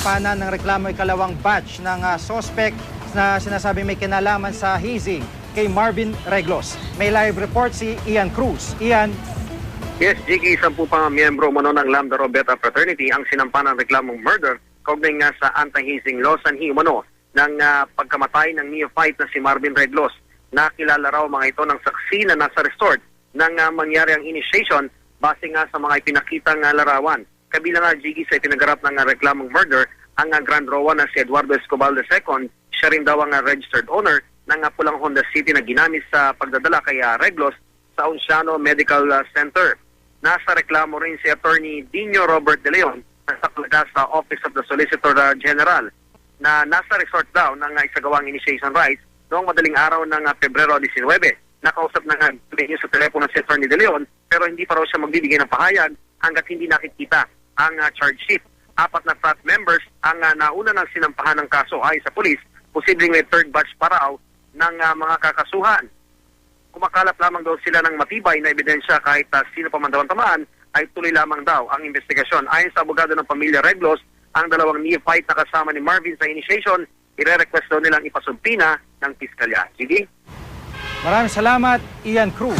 sinampanan ng reklamo ikalawang batch ng suspect na sinasabi may kinalaman sa hazing kay Marvin Reglos. May live report si Ian Cruz. Ian. Yes, Jiggy, 10 pang miyembro mano ng Lambda Rho Beta Fraternity ang sinampanan ng reklamong murder kaugnay nga sa anti-hazing law sanhi umano ng pagkamatay ng neophyte na si Marvin Reglos. Nakilala raw mga ito ng saksi na nasa resort nang mangyari ang initiation base nga sa mga ipinakitang larawan. Kabilang nga, Jiggy, sa ipinagarap ng reklamong murder ang Grand Rowan na si Eduardo Escobar II. Siya rin daw ang registered owner ng pulang Honda City na ginamit sa pagdadala kay Reglos sa Unciano Medical Center. Nasa reklamo rin si Attorney Dino Robert De Leon sa Office of the Solicitor General na nasa resort daw ng isagawang initiation rites noong madaling araw ng Pebrero 19. Nakausap na nga sa telepono si Attorney De Leon pero hindi pa raw siya magbibigay ng pahayag hanggat hindi nakikita ang charge sheet. 4 na frat members ang nauna ng sinampahan ng kaso ay sa pulis, posibleng may third batch pa raw ng mga kakasuhan. Kumakalat lamang daw sila ng matibay na ebidensya kahit sino pa man daw ang tamaan ay tuloy lamang daw ang investigasyon. Ayon sa abogado ng pamilya Reglos, ang dalawang neophyte na kasama ni Marvin sa initiation, ire-request daw nilang ipasumpina ng piskalya. Sige? Maraming salamat, Ian Cruz.